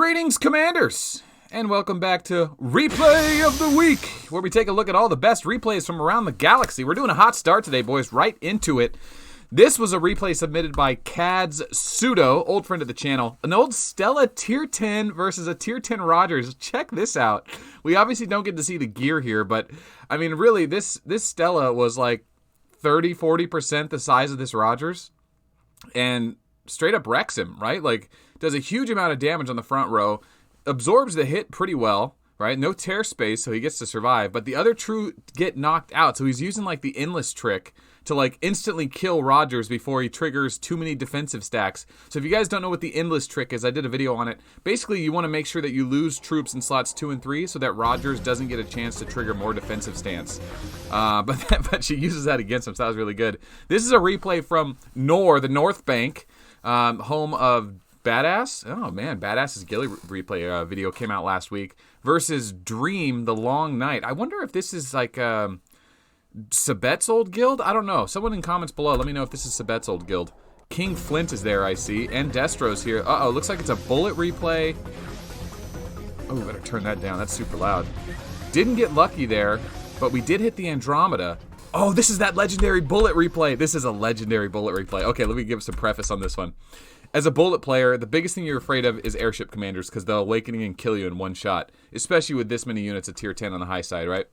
Greetings, Commanders, and welcome back to Replay of the Week, where we take a look at all the best replays from around the galaxy. We're doing a hot start today, boys, right into it. This was a replay submitted by Cad's Pseudo, old friend of the channel. An old Stella Tier 10 versus a Tier 10 Rogers. Check this out. We obviously don't get to see the gear here, but, I mean, really, this Stella was like 30-40% the size of this Rogers, and straight up wrecks him, right? Like, does a huge amount of damage on the front row, absorbs the hit pretty well, right? No tear space, so he gets to survive, but the other two get knocked out, so he's using, like, the endless trick to, like, instantly kill Rogers before he triggers too many defensive stacks. So if you guys don't know what the endless trick is, I did a video on it. Basically, you want to make sure that you lose troops in slots 2 and 3 so that Rogers doesn't get a chance to trigger more defensive stance. But she uses that against him, so that was really good. This is a replay from the North Bank, home of Badass. Oh, man, Badass's Ghillie replay video came out last week versus Dream, the Long Night. I wonder if this is like Sabet's old guild? I don't know. Someone in comments below, let me know if this is Sabet's old guild. King Flint is there, I see, and Destro's here. Uh-oh, looks like it's a bullet replay. Oh, better turn that down. That's super loud. Didn't get lucky there, but we did hit the Andromeda. Oh, this is that legendary bullet replay. This is a legendary bullet replay. Okay, let me give some preface on this one. As a bullet player, the biggest thing you're afraid of is airship commanders because they'll awakening and kill you in one shot, especially with this many units of tier 10 on the high side, right?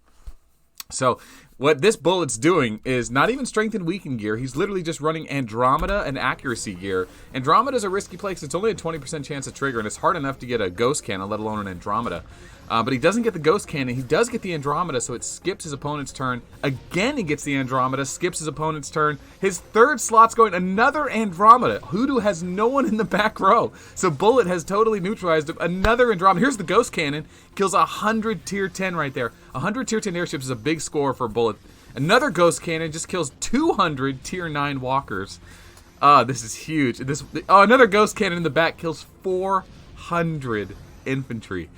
So what this bullet's doing is not even strength and weaken gear. He's literally just running Andromeda and accuracy gear. Andromeda's a risky play because it's only a 20% chance of trigger, and it's hard enough to get a ghost cannon, let alone an Andromeda. But he doesn't get the ghost cannon. He does get the Andromeda, so it skips his opponent's turn. Again, he gets the Andromeda, skips his opponent's turn. His third slot's going another Andromeda. Hoodoo has no one in the back row, so Bullet has totally neutralized him. Another Andromeda. Here's the ghost cannon. Kills 100 tier 10 right there. 100 tier 10 airships is a big score for Bullet. Another ghost cannon just kills 200 tier 9 walkers. This is huge. Another ghost cannon in the back kills 400 infantry.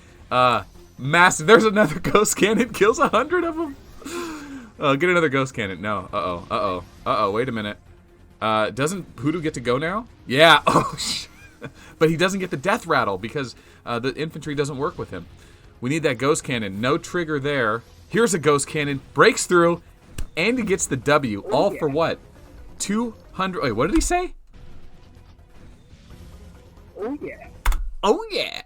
Massive. There's another ghost cannon. Kills 100 of them. Get another ghost cannon. No. Wait a minute. Doesn't Hoodoo get to go now? Yeah. Oh, but he doesn't get the death rattle because the infantry doesn't work with him. We need that ghost cannon. No trigger there. Here's a ghost cannon. Breaks through. And he gets the W. All for what? 200. Wait, what did he say? Oh, yeah. Oh, yeah.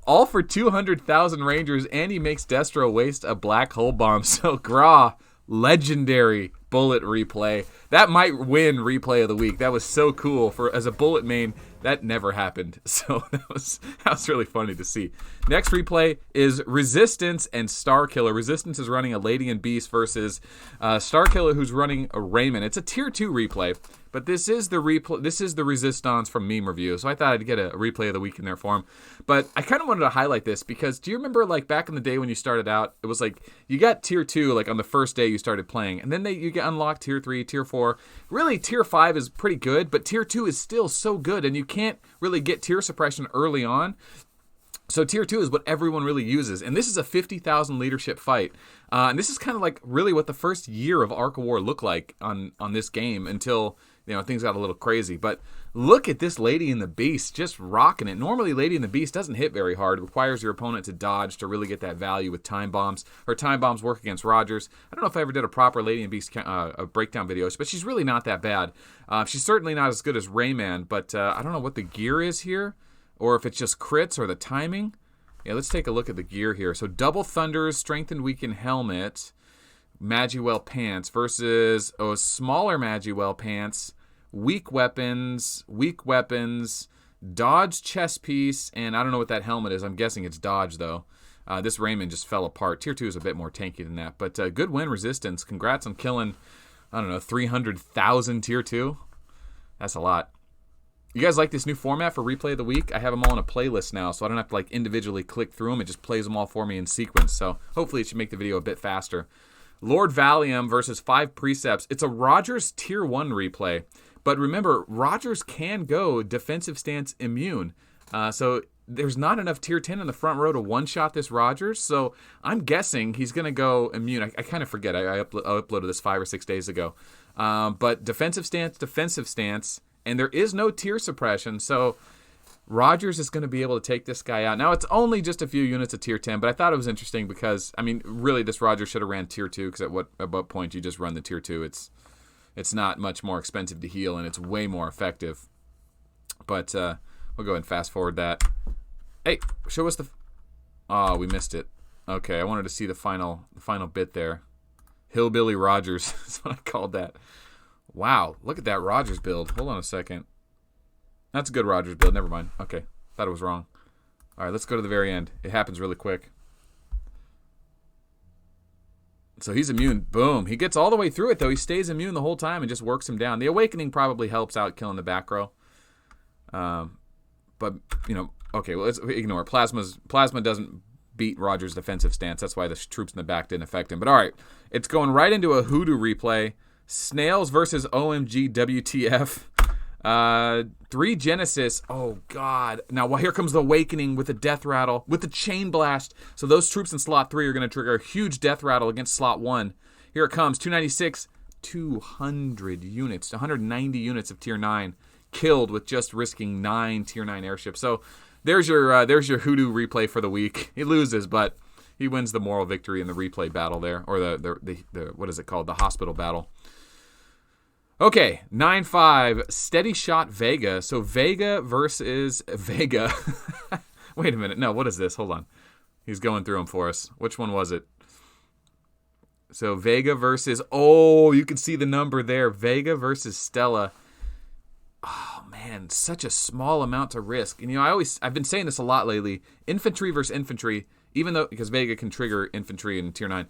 All for 200,000 Rangers, and he makes Destro waste a black hole bomb. So, Gra, legendary bullet replay. That might win replay of the week. That was so cool. As a bullet main, that never happened. So, that was really funny to see. Next replay is Resistance and Starkiller. Resistance is running a Lady and Beast versus Starkiller, who's running a Raymond. It's a tier 2 replay. But this is the Resistance from Meme Review, so I thought I'd get a replay of the week in there for him. But I kind of wanted to highlight this because do you remember like back in the day when you started out, it was like you got tier 2 like on the first day you started playing, and then you get unlocked tier 3, tier 4. Really, tier 5 is pretty good, but tier 2 is still so good, and you can't really get tier suppression early on. So tier 2 is what everyone really uses, and this is a 50,000 leadership fight. And this is kind of like really what the first year of Arc of War looked like on this game until things got a little crazy. But look at this Lady and the Beast just rocking it. Normally, Lady and the Beast doesn't hit very hard. It requires your opponent to dodge to really get that value with time bombs. Her time bombs work against Rogers. I don't know if I ever did a proper Lady and Beast breakdown video, but she's really not that bad. She's certainly not as good as Rayman, but I don't know what the gear is here, or if it's just crits or the timing. Yeah, let's take a look at the gear here. So Double Thunder's Strength and Weaken Helmet, Magiwell Pants versus smaller Magiwell Pants, weak weapons, dodge chest piece, and I don't know what that helmet is. I'm guessing it's dodge, though. This Raymond just fell apart. Tier 2 is a bit more tanky than that, but good win, Resistance. Congrats on killing, 300,000 Tier 2. That's a lot. You guys like this new format for Replay of the Week? I have them all in a playlist now, so I don't have to like individually click through them. It just plays them all for me in sequence, so hopefully it should make the video a bit faster. Lord Valium versus 5 Precepts. It's a Rogers Tier 1 replay. But remember, Rogers can go defensive stance immune. So there's not enough tier 10 in the front row to one-shot this Rogers. So I'm guessing he's going to go immune. I kind of forget. I uploaded this 5 or 6 days ago. But defensive stance, and there is no tier suppression. So Rogers is going to be able to take this guy out. Now, it's only just a few units of tier 10, but I thought it was interesting because, I mean, really, this Rogers should have ran tier 2 because at what point you just run the tier 2, it's not much more expensive to heal, and it's way more effective. But we'll go ahead and fast forward that. Hey, show us the... Oh, we missed it. Okay, I wanted to see the final bit there. Hillbilly Rogers is what I called that. Wow, look at that Rogers build. Hold on a second. That's a good Rogers build. Never mind. Okay, thought it was wrong. All right, let's go to the very end. It happens really quick. So he's immune. Boom. He gets all the way through it, though. He stays immune the whole time and just works him down. The Awakening probably helps out killing the back row. But, you know, okay, well, let's ignore it. Plasma doesn't beat Rogers' defensive stance. That's why the troops in the back didn't affect him. But, all right, it's going right into a Hoodoo replay. Snails versus OMG WTF. 3 Genesis. Oh, God. Now, well, here comes the Awakening with the Death Rattle, with the Chain Blast. So those troops in slot 3 are going to trigger a huge Death Rattle against slot 1. Here it comes. 296. 200 units. 190 units of tier 9 killed with just risking 9 tier 9 airships. So there's your Hoodoo replay for the week. He loses, but he wins the moral victory in the replay battle there, or the what is it called? The hospital battle. Okay, 9-5, Steady Shot Vega. So Vega versus Vega. Wait a minute. No, what is this? Hold on. He's going through them for us. Which one was it? So Vega versus... Oh, you can see the number there. Vega versus Stella. Oh, man, such a small amount to risk. And, you know, I've been saying this a lot lately. Infantry versus infantry, even though... Because Vega can trigger infantry in tier 9,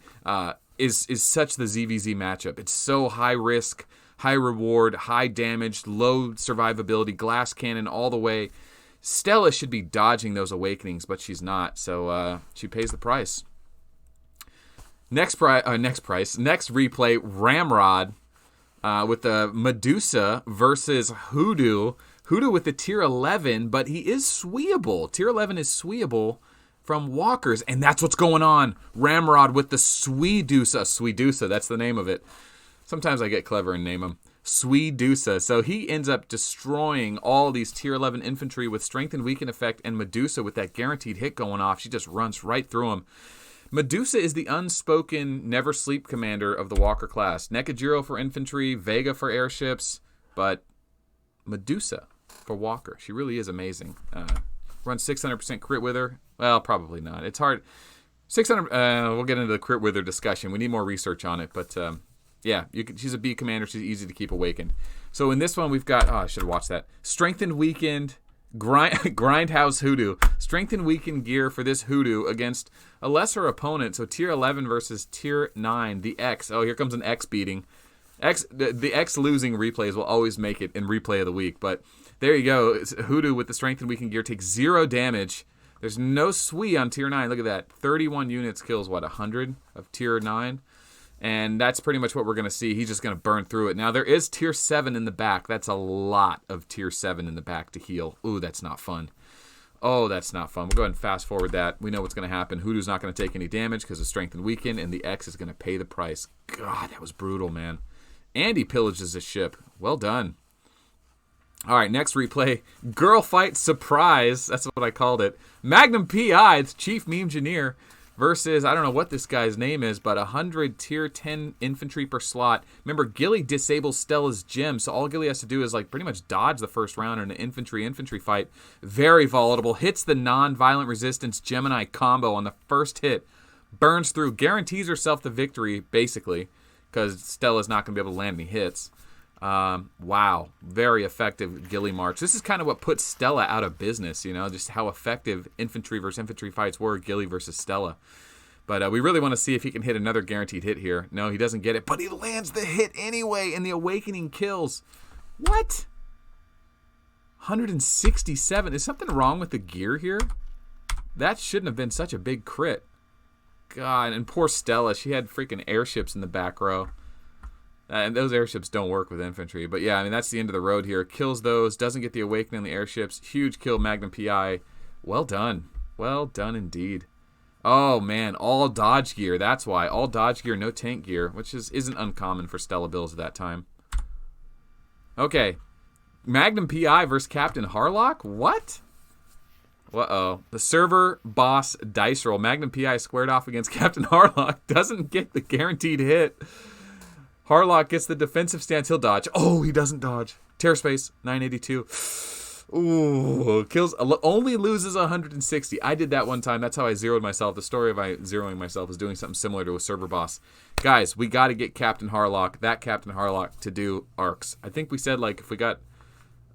is such the ZVZ matchup. It's so high risk, high reward, high damage, low survivability, glass cannon all the way. Stella should be dodging those Awakenings, but she's not, so she pays the price. Next replay, Ramrod with the Medusa versus Hoodoo. Hoodoo with the tier 11, but he is sweeable. Tier 11 is sweeable from walkers, and that's what's going on. Ramrod with the Sweedusa, that's the name of it. Sometimes I get clever and name them. Sweedusa. So he ends up destroying all these tier 11 infantry with strength and weaken effect, and Medusa with that guaranteed hit going off. She just runs right through him. Medusa is the unspoken never sleep commander of the Walker class. Nekajiro for infantry, Vega for airships, but Medusa for Walker. She really is amazing. Runs 600% crit with her. Well, probably not. It's hard. 600. We'll get into the crit with her discussion. We need more research on it, but yeah, she's a B commander. She's easy to keep awakened. So in this one, we've got. Oh, I should have watched that. Strengthened, weakened. Grindhouse Hoodoo. Strength and weakened gear for this Hoodoo against a lesser opponent. So tier 11 versus tier 9. The X. Oh, here comes an X beating. The X losing replays will always make it in replay of the week. But there you go. It's Hoodoo with the strength and weakened gear takes 0 damage. There's no Sui on tier 9. Look at that. 31 units kills, what, 100 of tier 9? And that's pretty much what we're going to see. He's just going to burn through it. Now, there is tier 7 in the back. That's a lot of tier 7 in the back to heal. Ooh, that's not fun. Oh, that's not fun. We'll go ahead and fast forward that. We know what's going to happen. Hoodoo's not going to take any damage because of strength and weaken, and the X is going to pay the price. God, that was brutal, man. And he pillages the ship. Well done. All right, next replay. Girl Fight Surprise. That's what I called it. Magnum PI, it's Chief Meme Engineer, versus, I don't know what this guy's name is, but 100 tier 10 infantry per slot. Remember, Gilly disables Stella's gem, so all Gilly has to do is like pretty much dodge the first round in an infantry fight. Very volatile. Hits the non-violent resistance Gemini combo on the first hit. Burns through. Guarantees herself the victory, basically, because Stella's not going to be able to land any hits. Wow. Very effective Gilly March. This is kind of what put Stella out of business, you know, just how effective infantry versus infantry fights were, Gilly versus Stella. But we really want to see if he can hit another guaranteed hit here. No, he doesn't get it, but he lands the hit anyway, and the Awakening kills. What? 167. Is something wrong with the gear here? That shouldn't have been such a big crit. God, and poor Stella. She had freaking airships in the back row. And those airships don't work with infantry. But yeah, I mean, that's the end of the road here. Kills those. Doesn't get the Awakening on the airships. Huge kill, Magnum PI. Well done. Well done indeed. Oh, man. All dodge gear. That's why. All dodge gear, no tank gear. Which isn't uncommon for Stella builds at that time. Okay. Magnum PI versus Captain Harlock? What? Uh-oh. The server boss dice roll. Magnum PI squared off against Captain Harlock. Doesn't get the guaranteed hit. Harlock gets the defensive stance. He'll dodge. Oh, he doesn't dodge. Terror space, 982. Ooh, kills. Only loses 160. I did that one time. That's how I zeroed myself. The story of I zeroing myself is doing something similar to a server boss. Guys, we got to get Captain Harlock, that Captain Harlock, to do arcs. I think we said, like, if we got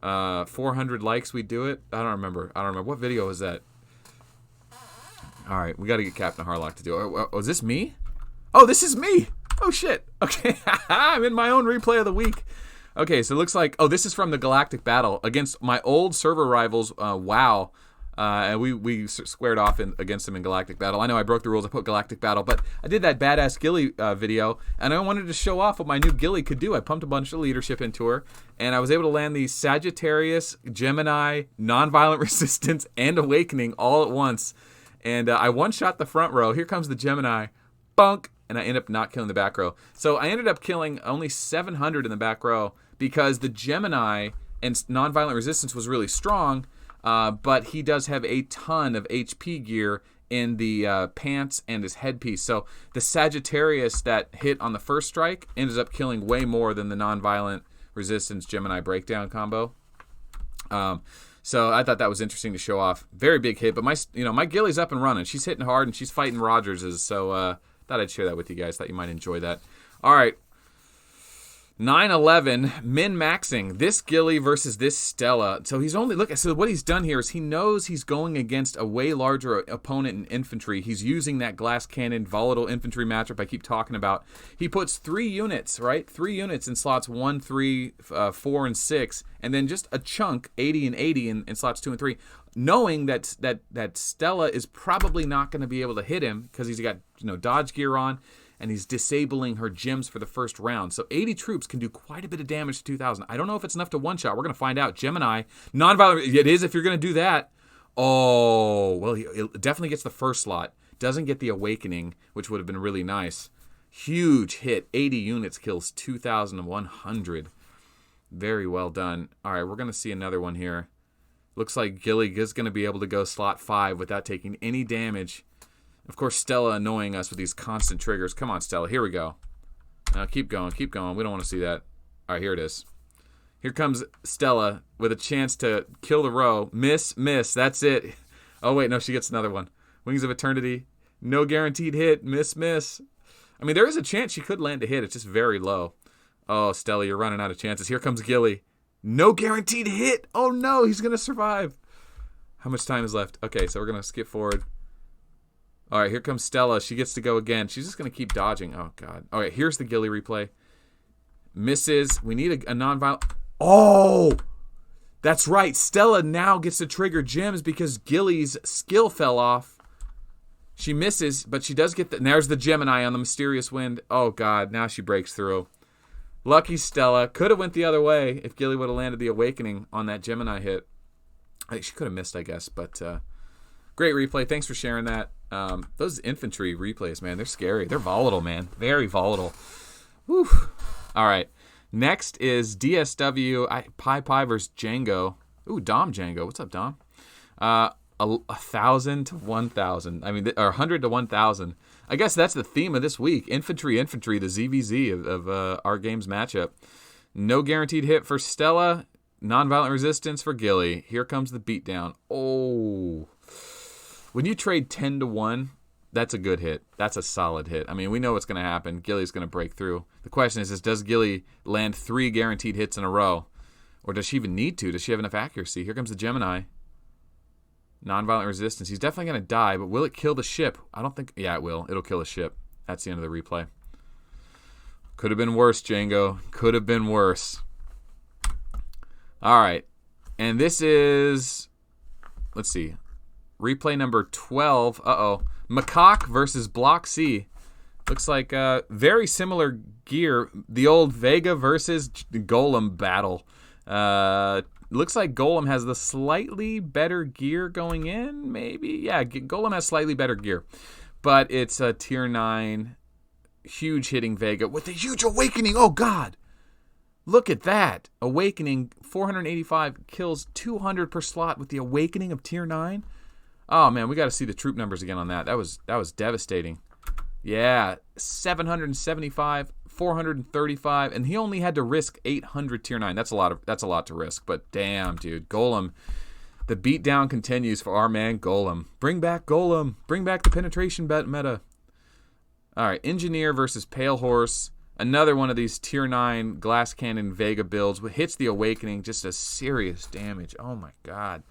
400 likes, we'd do it. I don't remember. What video was that? All right, we got to get Captain Harlock to do it. Oh, is this me? Oh, this is me. Oh, shit. Okay, I'm in my own replay of the week. Okay, so it looks like, oh, this is from the Galactic Battle against my old server rivals, WoW. And we squared off against them in Galactic Battle. I know I broke the rules. I put Galactic Battle, but I did that badass Ghillie video, and I wanted to show off what my new Ghillie could do. I pumped a bunch of leadership into her, and I was able to land the Sagittarius, Gemini, Nonviolent Resistance, and Awakening all at once. And I one-shot the front row. Here comes the Gemini. Bunk! And I ended up not killing the back row. So I ended up killing only 700 in the back row because the Gemini and Nonviolent Resistance was really strong, but he does have a ton of HP gear in the pants and his headpiece. So the Sagittarius that hit on the first strike ended up killing way more than the Nonviolent Resistance Gemini breakdown combo. So I thought that was interesting to show off. Very big hit, but my Ghillie's up and running. She's hitting hard and she's fighting Rogers's. So thought I'd share that with you guys. Thought you might enjoy that. All right. 9-11, min-maxing this Ghillie versus this Stella. So he's only, so what he's done here is he knows he's going against a way larger opponent in infantry. He's using that glass cannon, volatile infantry matchup I keep talking about. He puts 3 units, right? 3 units in slots 1, 3, 4, and 6, and then just a chunk, 80 and 80 in slots 2 and 3, knowing that Stella is probably not going to be able to hit him because he's got dodge gear on, and he's disabling her gems for the first round. So 80 troops can do quite a bit of damage to 2,000. I don't know if it's enough to one-shot. We're going to find out. Gemini, nonviolent, it is if you're going to do that. Oh, well, he definitely gets the first slot. Doesn't get the Awakening, which would have been really nice. Huge hit. 80 units kills 2,100. Very well done. All right, we're going to see another one here. Looks like Ghillie is going to be able to go slot 5 without taking any damage. Of course, Stella annoying us with these constant triggers. Come on, Stella. Here we go. Keep going. Keep going. We don't want to see that. All right, here it is. Here comes Stella with a chance to kill the row. Miss. That's it. Oh, wait. No, she gets another one. Wings of Eternity. No guaranteed hit. Miss. I mean, there is a chance she could land a hit. It's just very low. Oh, Stella, you're running out of chances. Here comes Ghillie. No guaranteed hit. Oh, no. He's going to survive. How much time is left? Okay, so we're going to skip forward. All right, here comes Stella. She gets to go again. She's just going to keep dodging. Oh, God. All right, here's the Ghillie replay. Misses. We need a non-violent. Oh! That's right. Stella now gets to trigger gems because Ghillie's skill fell off. She misses, but she does get the... There's the Gemini on the Mysterious Wind. Oh, God. Now she breaks through. Lucky Stella. Could have went the other way if Ghillie would have landed the Awakening on that Gemini hit. I think she could have missed, I guess, but great replay. Thanks for sharing that. Those infantry replays, man, they're scary. They're volatile, man. Very volatile. Whew. All right. Next is DSW Pkwy versus Django. Ooh, Dom Django. What's up, Dom? 1,000 to 1,000. I mean, or 100 to 1,000. I guess that's the theme of this week. Infantry, the ZVZ of our game's matchup. No guaranteed hit for Stella. Nonviolent resistance for Ghillie. Here comes the beatdown. Oh. When you trade 10 to 1, that's a good hit. That's a solid hit. I mean, we know what's going to happen. Ghillie's going to break through. The question is does Ghillie land 3 guaranteed hits in a row? Or does she even need to? Does she have enough accuracy? Here comes the Gemini. Nonviolent resistance. He's definitely going to die, but will it kill the ship? I don't think... Yeah, it will. It'll kill the ship. That's the end of the replay. Could have been worse, Django. Could have been worse. All right. And this is... Let's see. Replay number 12. Uh-oh. Macaque versus Block C. Looks like very similar gear. The old Vega versus Golem battle. Looks like Golem has the slightly better gear going in, maybe? Yeah, Golem has slightly better gear. But it's a tier 9, huge hitting Vega with a huge Awakening. Oh, God. Look at that. Awakening, 485, kills 200 per slot with the Awakening of tier 9. Oh, man, we got to see the troop numbers again on that. That was devastating. Yeah, 775, 435, and he only had to risk 800 tier 9. That's a lot to risk, but damn, dude. Golem. The beatdown continues for our man Golem. Bring back Golem. Bring back the penetration bet meta. All right, Engineer versus Pale Horse. Another one of these tier 9 glass cannon Vega builds. Hits the Awakening. Just a serious damage. Oh, my God.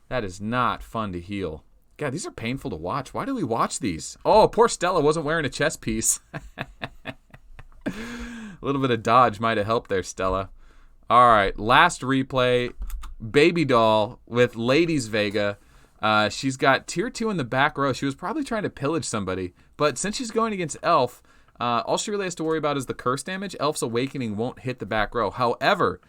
That is not fun to heal. God, these are painful to watch. Why do we watch these? Oh, poor Stella wasn't wearing a chest piece. A little bit of dodge might have helped there, Stella. All right, last replay. Baby doll with Ladies Vega. She's got tier 2 in the back row. She was probably trying to pillage somebody, but since she's going against Elf, all she really has to worry about is the curse damage. Elf's Awakening won't hit the back row. However,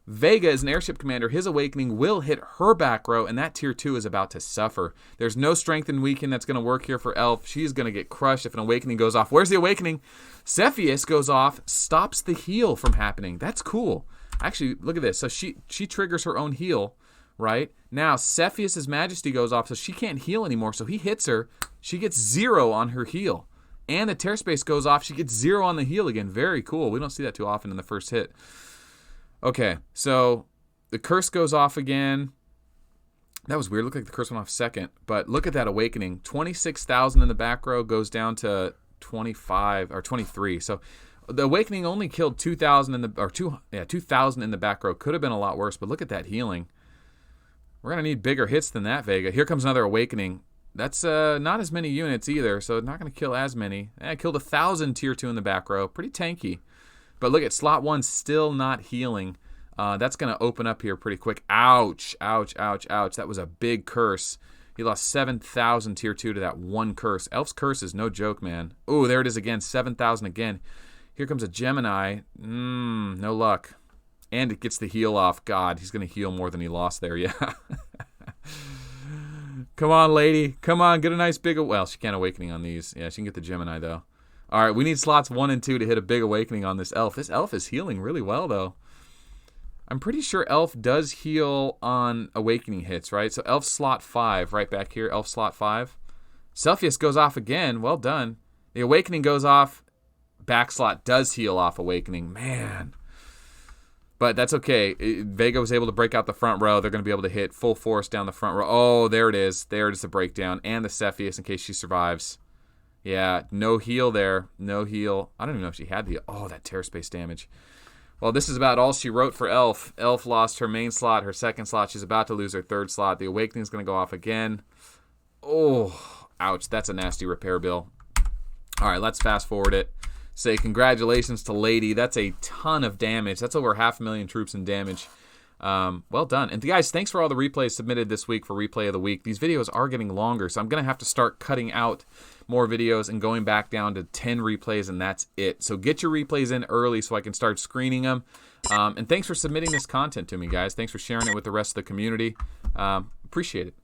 Vega is an airship commander. His Awakening will hit her back row, and that tier 2 is about to suffer. There's no strength and weaken that's going to work here for Elf. She's going to get crushed if an Awakening goes off. Where's the Awakening? Cepheus goes off, stops the heal from happening. That's cool. Actually, look at this. So she triggers her own heal, right? Now, Cepheus' Majesty goes off, so she can't heal anymore, so he hits her. She gets 0 on her heal. And the Tear Space goes off. She gets 0 on the heal again. Very cool. We don't see that too often in the first hit. Okay, so the curse goes off again. That was weird. Looked like the curse went off second. But look at that Awakening. 26,000 in the back row goes down to 25 or 23. So the Awakening only killed 2,000 in the 2,000 in the back row. Could have been a lot worse, but look at that healing. We're gonna need bigger hits than that, Vega. Here comes another Awakening. That's not as many units either, so not gonna kill as many. Killed 1,000 tier 2 in the back row. Pretty tanky. But look at slot 1 still not healing. That's going to open up here pretty quick. Ouch, ouch, ouch, ouch. That was a big curse. He lost 7,000 tier 2 to that one curse. Elf's curse is no joke, man. Ooh, there it is again. 7,000 again. Here comes a Gemini. No luck. And it gets the heal off. God, he's going to heal more than he lost there. Yeah. Come on, lady. Come on, get a nice big... Well, she can't Awakening on these. Yeah, she can get the Gemini, though. All right, we need slots 1 and 2 to hit a big Awakening on this Elf. This Elf is healing really well, though. I'm pretty sure Elf does heal on Awakening hits, right? So Elf slot 5 right back here. Elf slot 5. Cepheus goes off again. Well done. The Awakening goes off. Back slot does heal off Awakening. Man. But that's okay. Vega was able to break out the front row. They're going to be able to hit full force down the front row. Oh, there it is. There it is, the breakdown. And the Cepheus in case she survives. Yeah, no heal there. No heal. I don't even know if she had the... Oh, that Tear Space damage. Well, this is about all she wrote for Elf. Elf lost her main slot, her second slot. She's about to lose her third slot. The Awakening is going to go off again. Oh, ouch. That's a nasty repair bill. All right, let's fast forward it. Say congratulations to Lady. That's a ton of damage. That's over 500,000 troops in damage. Well done. And guys, thanks for all the replays submitted this week for Replay of the Week. These videos are getting longer, so I'm going to have to start cutting out more videos and going back down to 10 replays, and that's it. So get your replays in early so I can start screening them. And thanks for submitting this content to me, guys. Thanks for sharing it with the rest of the community. Appreciate it.